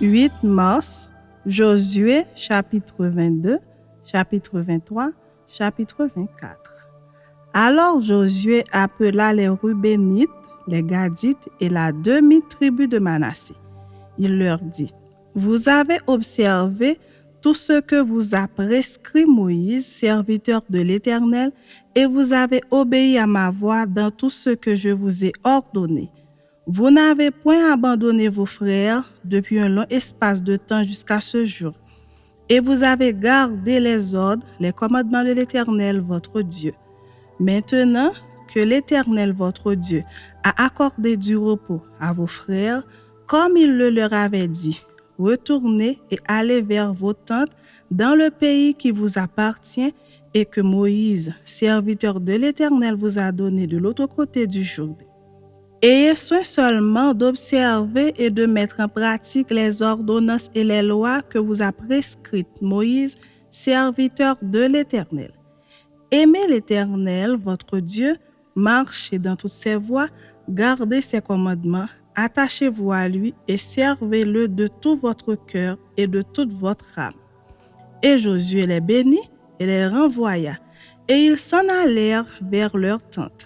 8 mars, Josué, chapitre 22, chapitre 23, chapitre 24. Alors Josué appela les Rubénites, les Gadites et la demi-tribu de Manassé. Il leur dit, « Vous avez observé tout ce que vous a prescrit Moïse, serviteur de l'Éternel, et vous avez obéi à ma voix dans tout ce que je vous ai ordonné. Vous n'avez point abandonné vos frères depuis un long espace de temps jusqu'à ce jour, et vous avez gardé les ordres, les commandements de l'Éternel, votre Dieu. Maintenant que l'Éternel, votre Dieu, a accordé du repos à vos frères, comme il le leur avait dit, retournez et allez vers vos tentes dans le pays qui vous appartient et que Moïse, serviteur de l'Éternel, vous a donné de l'autre côté du Jourdain. Ayez soin seulement d'observer et de mettre en pratique les ordonnances et les lois que vous a prescrites Moïse, serviteur de l'Éternel. Aimez l'Éternel, votre Dieu, marchez dans toutes ses voies, gardez ses commandements, attachez-vous à lui et servez-le de tout votre cœur et de toute votre âme. Et Josué les bénit et les renvoya, et ils s'en allèrent vers leur tente.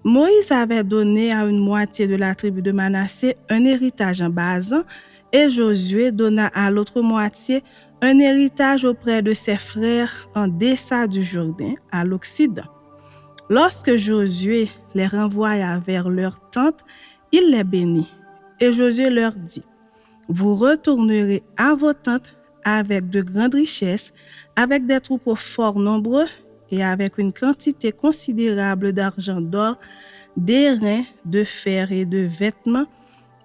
Moïse avait donné à une moitié de la tribu de Manassé un héritage en Basan, et Josué donna à l'autre moitié un héritage auprès de ses frères en deçà du Jourdain, à l'Occident. Lorsque Josué les renvoya vers leur tente, il les bénit. Et Josué leur dit, « Vous retournerez à vos tentes avec de grandes richesses, avec des troupeaux fort nombreux et avec une quantité considérable d'argent, d'or, d'airain, de fer et de vêtements.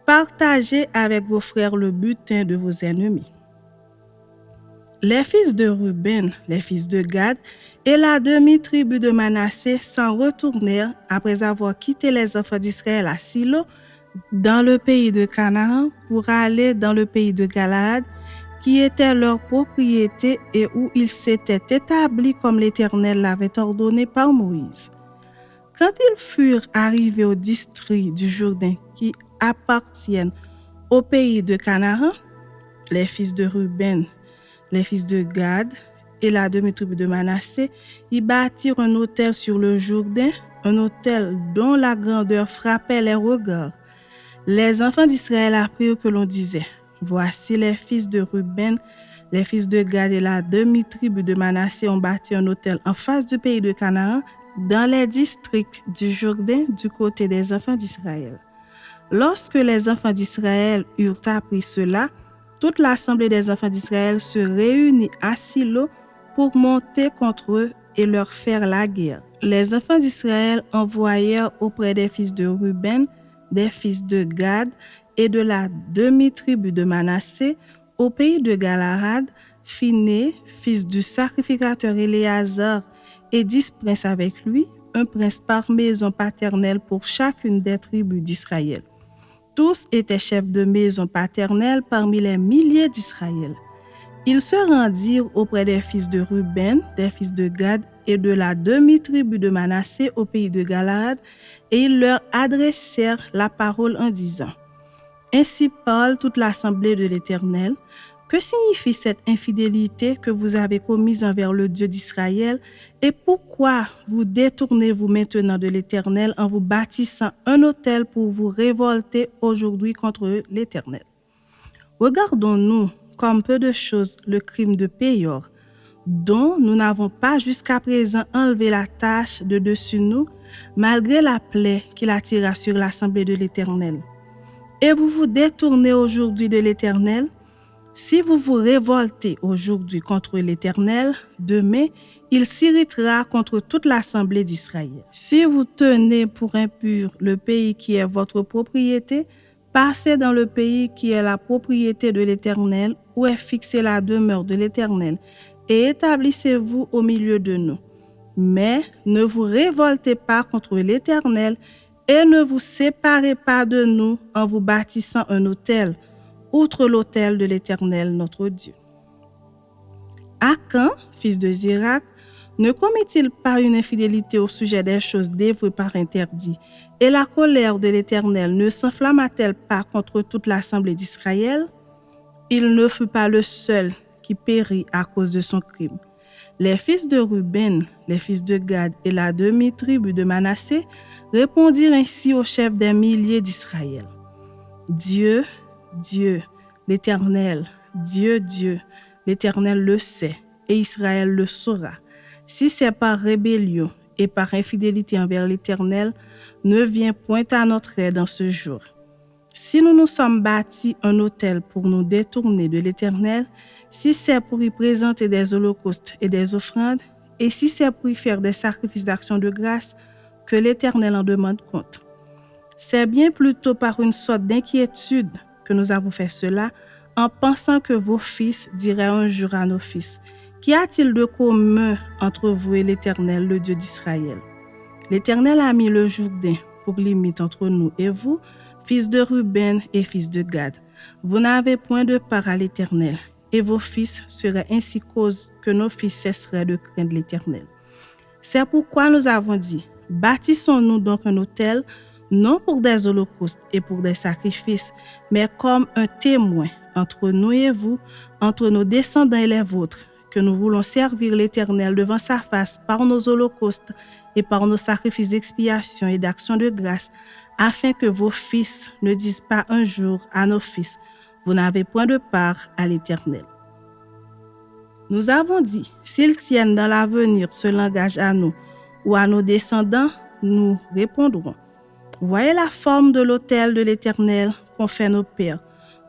Partagez avec vos frères le butin de vos ennemis. » Les fils de Ruben, les fils de Gad et la demi-tribu de Manassé s'en retournèrent après avoir quitté les enfants d'Israël à Silo, dans le pays de Canaan, pour aller dans le pays de Galaad, qui était leur propriété et où ils s'étaient établis comme l'Éternel l'avait ordonné par Moïse. Quand ils furent arrivés au district du Jourdain qui appartiennent au pays de Canaan, les fils de Ruben, les fils de Gad et la demi-tribu de Manassé y bâtirent un autel sur le Jourdain, un autel dont la grandeur frappait les regards. Les enfants d'Israël apprirent que l'on disait, « Voici les fils de Ruben, les fils de Gad et la demi-tribu de Manassé ont bâti un autel en face du pays de Canaan, dans les districts du Jourdain du côté des enfants d'Israël. » Lorsque les enfants d'Israël eurent appris cela, toute l'assemblée des enfants d'Israël se réunit à Silo pour monter contre eux et leur faire la guerre. Les enfants d'Israël envoyèrent auprès des fils de Ruben, des fils de Gad et de la demi-tribu de Manassé au pays de Galaad, Phiné, fils du sacrificateur Éléazar, et 10 princes avec lui, un prince par maison paternelle pour chacune des tribus d'Israël. Tous étaient chefs de maison paternelle parmi les milliers d'Israël. Ils se rendirent auprès des fils de Ruben, des fils de Gad et de la demi-tribu de Manassé au pays de Galaad, et ils leur adressèrent la parole en disant, « Ainsi parle toute l'assemblée de l'Éternel. Que signifie cette infidélité que vous avez commise envers le Dieu d'Israël, et pourquoi vous détournez-vous maintenant de l'Éternel en vous bâtissant un autel pour vous révolter aujourd'hui contre l'Éternel? Regardons-nous comme peu de choses le crime de Péor, dont nous n'avons pas jusqu'à présent enlevé la tache de dessus nous, malgré la plaie qu'il attira sur l'assemblée de l'Éternel. Et vous vous détournez aujourd'hui de l'Éternel. Si vous vous révoltez aujourd'hui contre l'Éternel, demain, il s'irritera contre toute l'assemblée d'Israël. Si vous tenez pour impur le pays qui est votre propriété, passez dans le pays qui est la propriété de l'Éternel, où est fixée la demeure de l'Éternel, et établissez-vous au milieu de nous. Mais ne vous révoltez pas contre l'Éternel, et ne vous séparez pas de nous en vous bâtissant un autel, outre l'autel de l'Éternel notre Dieu. Akan, fils de Zérak, ne commet-il pas une infidélité au sujet des choses dévouées par interdit, et la colère de l'Éternel ne s'enflamma-t-elle pas contre toute l'assemblée d'Israël? Il ne fut pas le seul qui périt à cause de son crime. Les fils de Ruben, les fils de Gad et la demi-tribu de Manassé répondirent ainsi au chef des milliers d'Israël. Dieu, Dieu, l'Éternel, Dieu, Dieu, l'Éternel le sait et Israël le saura. Si c'est par rébellion et par infidélité envers l'Éternel, ne vient point à notre aide en ce jour. Si nous nous sommes bâtis un autel pour nous détourner de l'Éternel, si c'est pour y présenter des holocaustes et des offrandes, et si c'est pour y faire des sacrifices d'action de grâce, que l'Éternel en demande compte. C'est bien plutôt par une sorte d'inquiétude que nous avons fait cela, en pensant que vos fils diraient un jour à nos fils, « Qu'y a-t-il de commun entre vous et l'Éternel, le Dieu d'Israël? L'Éternel a mis le Jourdain pour limite entre nous et vous, fils de Ruben et fils de Gad. Vous n'avez point de part à l'Éternel, et vos fils seraient ainsi cause que nos fils cesseraient de craindre l'Éternel. C'est pourquoi nous avons dit, bâtissons-nous donc un autel, non pour des holocaustes et pour des sacrifices, mais comme un témoin entre nous et vous, entre nos descendants et les vôtres, que nous voulons servir l'Éternel devant sa face par nos holocaustes et par nos sacrifices d'expiation et d'action de grâce, afin que vos fils ne disent pas un jour à nos fils, vous n'avez point de part à l'Éternel. Nous avons dit, s'ils tiennent dans l'avenir ce langage à nous ou à nos descendants, nous répondrons. Voyez la forme de l'autel de l'Éternel qu'ont fait nos pères,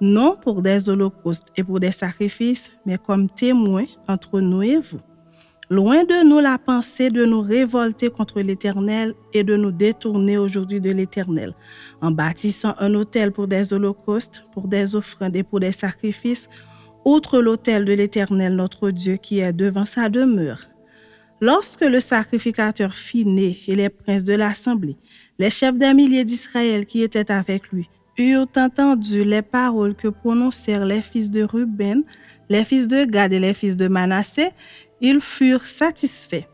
non pour des holocaustes et pour des sacrifices, mais comme témoins entre nous et vous. Loin de nous la pensée de nous révolter contre l'Éternel et de nous détourner aujourd'hui de l'Éternel, en bâtissant un autel pour des holocaustes, pour des offrandes et pour des sacrifices, outre l'autel de l'Éternel notre Dieu qui est devant sa demeure. Lorsque le sacrificateur Phiné et les princes de l'assemblée, les chefs des milliers d'Israël qui étaient avec lui, eurent entendu les paroles que prononcèrent les fils de Ruben, les fils de Gad et les fils de Manassé, ils furent satisfaits.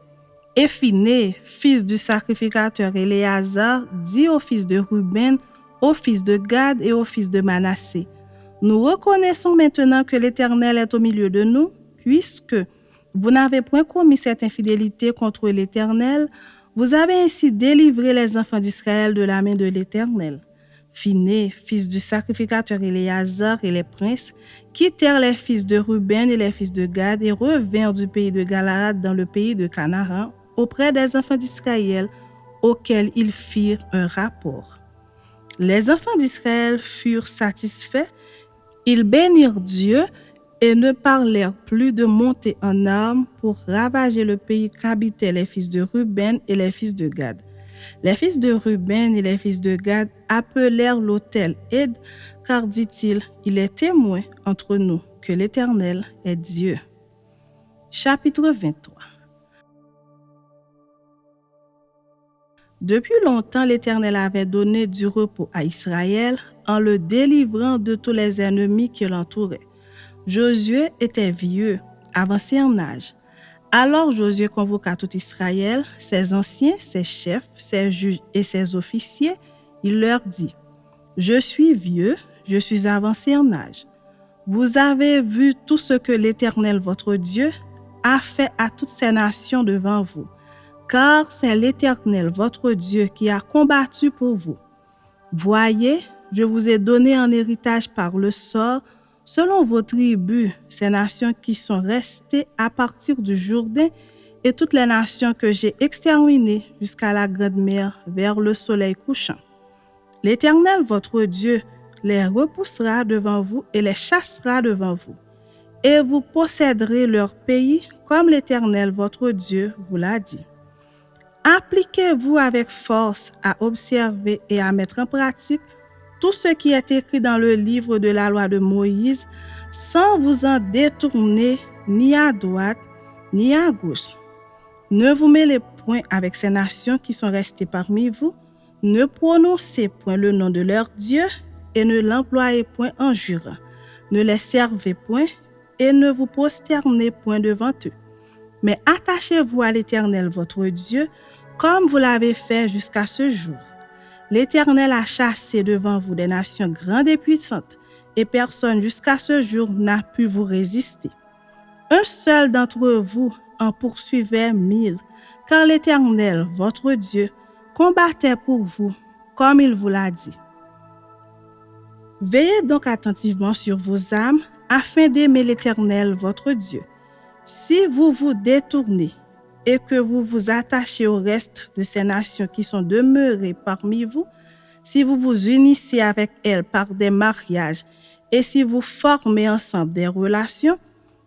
Et Phiné, fils du sacrificateur Éléazar, dit aux fils de Ruben, aux fils de Gad et aux fils de Manassé, « Nous reconnaissons maintenant que l'Éternel est au milieu de nous, puisque vous n'avez point commis cette infidélité contre l'Éternel, vous avez ainsi délivré les enfants d'Israël de la main de l'Éternel. » Phiné, fils du sacrificateur Éléazar et les princes, quittèrent les fils de Ruben et les fils de Gad et revinrent du pays de Galaad dans le pays de Canaan, auprès des enfants d'Israël, auxquels ils firent un rapport. Les enfants d'Israël furent satisfaits, ils bénirent Dieu et ne parlèrent plus de monter en armes pour ravager le pays qu'habitaient les fils de Ruben et les fils de Gad. Les fils de Ruben et les fils de Gad appelèrent l'autel Ed, car, dit-il, il est témoin entre nous que l'Éternel est Dieu. Chapitre 23. Depuis longtemps, l'Éternel avait donné du repos à Israël en le délivrant de tous les ennemis qui l'entouraient. Josué était vieux, avancé en âge. Alors Josué convoqua tout Israël, ses anciens, ses chefs, ses juges et ses officiers. Il leur dit, « Je suis vieux, je suis avancé en âge. Vous avez vu tout ce que l'Éternel, votre Dieu, a fait à toutes ces nations devant vous, car c'est l'Éternel, votre Dieu, qui a combattu pour vous. Voyez, je vous ai donné en héritage par le sort, selon vos tribus, ces nations qui sont restées à partir du Jourdain et toutes les nations que j'ai exterminées jusqu'à la grande mer vers le soleil couchant. L'Éternel, votre Dieu, les repoussera devant vous et les chassera devant vous. Et vous posséderez leur pays comme l'Éternel, votre Dieu, vous l'a dit. Appliquez-vous avec force à observer et à mettre en pratique tout ce qui est écrit dans le livre de la loi de Moïse, sans vous en détourner ni à droite ni à gauche. Ne vous mêlez point avec ces nations qui sont restées parmi vous, ne prononcez point le nom de leur Dieu et ne l'employez point en jurant. Ne les servez point et ne vous prosternez point devant eux. Mais attachez-vous à l'Éternel votre Dieu, comme vous l'avez fait jusqu'à ce jour. L'Éternel a chassé devant vous des nations grandes et puissantes, et personne jusqu'à ce jour n'a pu vous résister. Un seul d'entre vous en poursuivait 1000, car l'Éternel, votre Dieu, combattait pour vous, comme il vous l'a dit. Veillez donc attentivement sur vos âmes, afin d'aimer l'Éternel, votre Dieu. Si vous vous détournez et que vous vous attachez au reste de ces nations qui sont demeurées parmi vous, si vous vous unissez avec elles par des mariages et si vous formez ensemble des relations,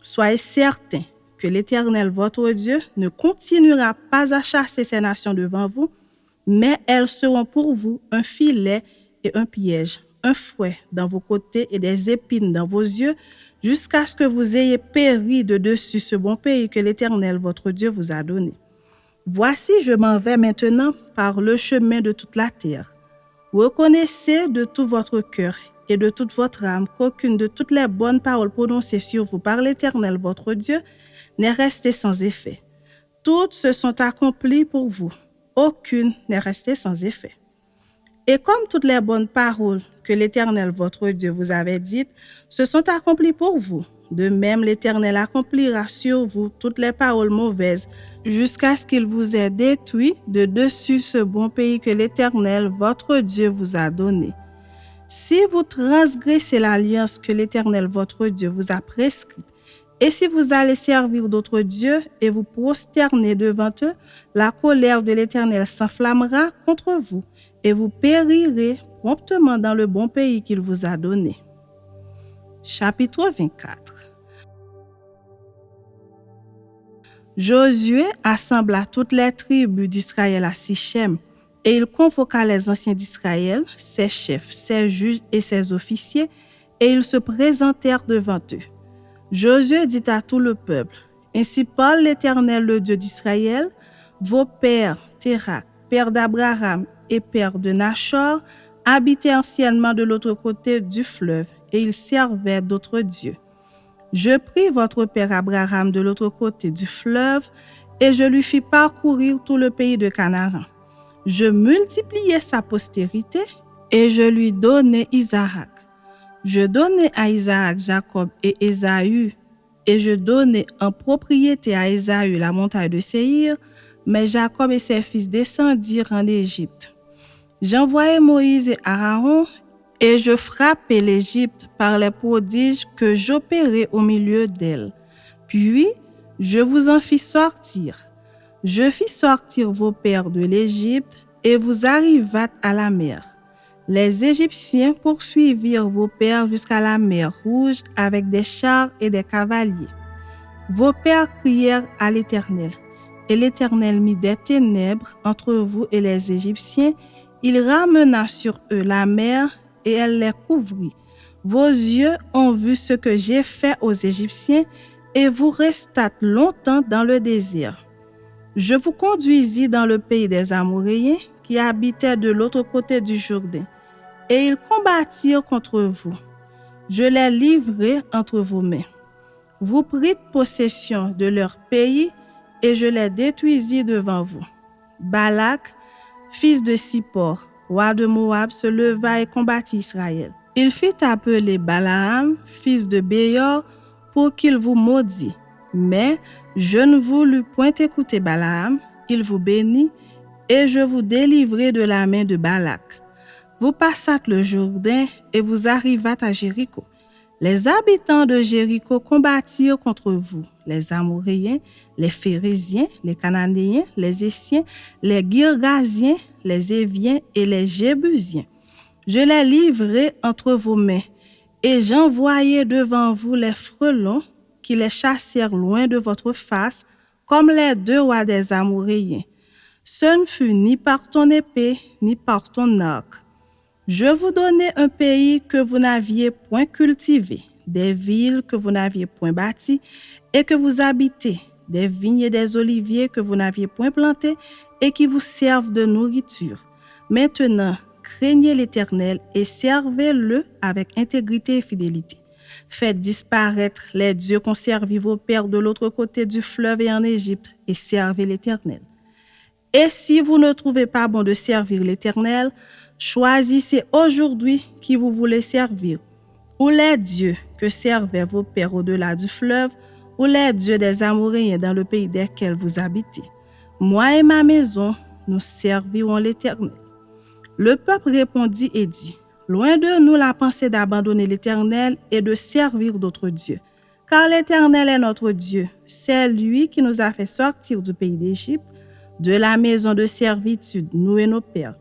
soyez certains que l'Éternel, votre Dieu, ne continuera pas à chasser ces nations devant vous, mais elles seront pour vous un filet et un piège, un fouet dans vos côtés et des épines dans vos yeux, jusqu'à ce que vous ayez péri de dessus ce bon pays que l'Éternel, votre Dieu, vous a donné. Voici, je m'en vais maintenant par le chemin de toute la terre. Reconnaissez de tout votre cœur et de toute votre âme qu'aucune de toutes les bonnes paroles prononcées sur vous par l'Éternel, votre Dieu, n'est restée sans effet. Toutes se sont accomplies pour vous. Aucune n'est restée sans effet. Et comme toutes les bonnes paroles que l'Éternel, votre Dieu, vous avait dites, se sont accomplies pour vous, de même l'Éternel accomplira sur vous toutes les paroles mauvaises, jusqu'à ce qu'il vous ait détruit de dessus ce bon pays que l'Éternel, votre Dieu, vous a donné. Si vous transgressez l'alliance que l'Éternel, votre Dieu, vous a prescrite, et si vous allez servir d'autres dieux et vous prosterner devant eux, la colère de l'Éternel s'enflammera contre vous, et vous périrez promptement dans le bon pays qu'il vous a donné. Chapitre 24. Josué assembla toutes les tribus d'Israël à Sichem, et il convoqua les anciens d'Israël, ses chefs, ses juges et ses officiers, et ils se présentèrent devant eux. Josué dit à tout le peuple, « Ainsi parle l'Éternel, le Dieu d'Israël, vos pères, Térak, père d'Abraham et père de Nachor, habitaient anciennement de l'autre côté du fleuve, et ils servaient d'autres dieux. Je pris votre père Abraham de l'autre côté du fleuve, et je lui fis parcourir tout le pays de Canaan. Je multipliai sa postérité, et je lui donnai Isaac. Je donnai à Isaac Jacob et Ésaü, et je donnai en propriété à Ésaü la montagne de Séhir, mais Jacob et ses fils descendirent en Égypte. J'envoyai Moïse et Aaron, et je frappai l'Égypte par les prodiges que j'opérai au milieu d'elle. Puis, je vous en fis sortir. Je fis sortir vos pères de l'Égypte, et vous arrivâtes à la mer. Les Égyptiens poursuivirent vos pères jusqu'à la mer Rouge avec des chars et des cavaliers. Vos pères crièrent à l'Éternel, et l'Éternel mit des ténèbres entre vous et les Égyptiens. Il ramena sur eux la mer, et elle les couvrit. Vos yeux ont vu ce que j'ai fait aux Égyptiens, et vous restâtes longtemps dans le désert. Je vous conduisis dans le pays des Amoréens, qui habitaient de l'autre côté du Jourdain, et ils combattirent contre vous. Je les livrai entre vos mains. Vous prîtes possession de leur pays, et je les détruisis devant vous. Balak, fils de Sippor, roi de Moab, se leva et combattit Israël. Il fit appeler Balaam, fils de Béor, pour qu'il vous maudît. Mais je ne voulus point écouter Balaam, il vous bénit, et je vous délivrai de la main de Balak. Vous passâtes le Jourdain et vous arrivâtes à Jéricho. Les habitants de Jéricho combattirent contre vous, les Amoréens, les Phéréziens, les Cananéens, les Essiens, les Girgasiens, les Éviens et les Jébusiens. Je les livrai entre vos mains, et j'envoyai devant vous les frelons qui les chassèrent loin de votre face, comme les 2 rois des Amoréens. Ce ne fut ni par ton épée, ni par ton arc. Je vous donnai un pays que vous n'aviez point cultivé, des villes que vous n'aviez point bâties et que vous habitez, des vignes et des oliviers que vous n'aviez point plantés et qui vous servent de nourriture. Maintenant, craignez l'Éternel et servez-le avec intégrité et fidélité. Faites disparaître les dieux qu'ont servi vos pères de l'autre côté du fleuve et en Égypte, et servez l'Éternel. Et si vous ne trouvez pas bon de servir l'Éternel, choisissez aujourd'hui qui vous voulez servir, ou les dieux que servaient vos pères au-delà du fleuve, ou les dieux des Amoréens dans le pays desquels vous habitez. Moi et ma maison, nous servirons l'Éternel. Le peuple répondit et dit, loin de nous la pensée d'abandonner l'Éternel et de servir d'autres dieux. Car l'Éternel est notre Dieu, c'est lui qui nous a fait sortir du pays d'Égypte, de la maison de servitude, nous et nos pères.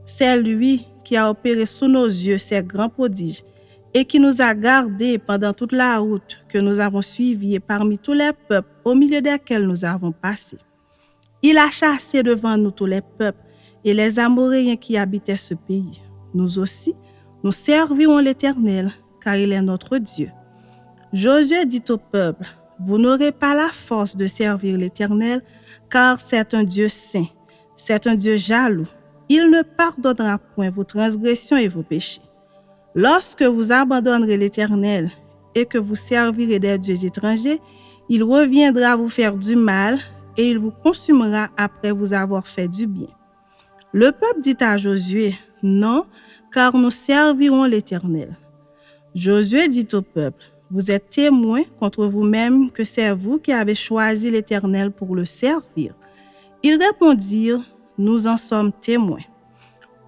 C'est lui qui a opéré sous nos yeux ces grands prodiges et qui nous a gardés pendant toute la route que nous avons suivie parmi tous les peuples au milieu desquels nous avons passé. Il a chassé devant nous tous les peuples et les Amoréens qui habitaient ce pays. Nous aussi, nous servirons l'Éternel, car il est notre Dieu. Josué dit au peuple, vous n'aurez pas la force de servir l'Éternel, car c'est un Dieu saint, c'est un Dieu jaloux. Il ne pardonnera point vos transgressions et vos péchés. Lorsque vous abandonnerez l'Éternel et que vous servirez des dieux étrangers, il reviendra vous faire du mal et il vous consumera après vous avoir fait du bien. Le peuple dit à Josué, non, car nous servirons l'Éternel. Josué dit au peuple, vous êtes témoins contre vous-même que c'est vous qui avez choisi l'Éternel pour le servir. Ils répondirent, nous en sommes témoins.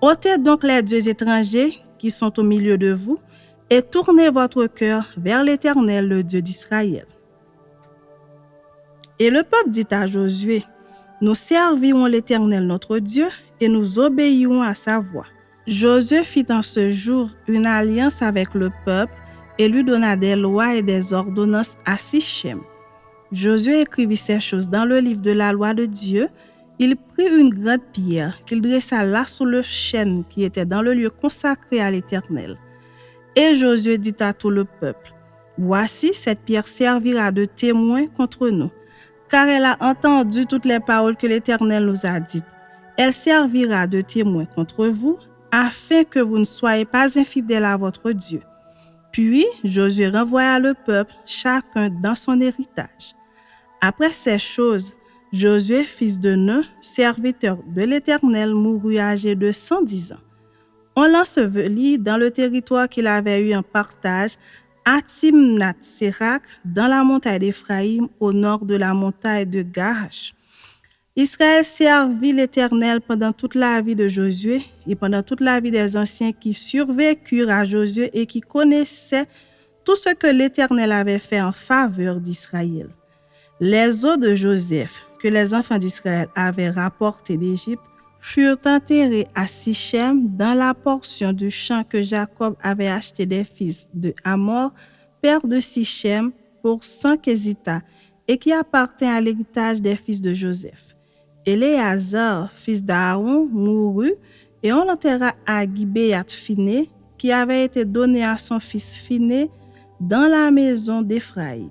Ôtez donc les dieux étrangers qui sont au milieu de vous et tournez votre cœur vers l'Éternel, le Dieu d'Israël. Et le peuple dit à Josué, nous servirons l'Éternel notre Dieu et nous obéirons à sa voix. Josué fit en ce jour une alliance avec le peuple et lui donna des lois et des ordonnances à Sichem. Josué écrivit ces choses dans le livre de la loi de Dieu. Il prit une grande pierre qu'il dressa là sous le chêne qui était dans le lieu consacré à l'Éternel. Et Josué dit à tout le peuple, voici, cette pierre servira de témoin contre nous, car elle a entendu toutes les paroles que l'Éternel nous a dites. Elle servira de témoin contre vous, afin que vous ne soyez pas infidèles à votre Dieu. Puis Josué renvoya le peuple, chacun dans son héritage. Après ces choses, Josué, fils de Nun, serviteur de l'Éternel, mourut âgé de 110 ans. On l'ensevelit dans le territoire qu'il avait eu en partage, à Timnath-Sérak, dans la montagne d'Éphraïm, au nord de la montagne de Gaash. Israël servit l'Éternel pendant toute la vie de Josué et pendant toute la vie des anciens qui survécurent à Josué et qui connaissaient tout ce que l'Éternel avait fait en faveur d'Israël. Les os de Joseph, que les enfants d'Israël avaient rapportés d'Égypte, furent enterrés à Sichem dans la portion du champ que Jacob avait acheté des fils de Hamor, père de Sichem, pour 100 késitas, et qui appartint à l'héritage des fils de Joseph. Éléazar, fils d'Aaron, mourut, et on l'enterra à Gibéat Phiné, qui avait été donné à son fils Phiné dans la maison d'Éphraïm.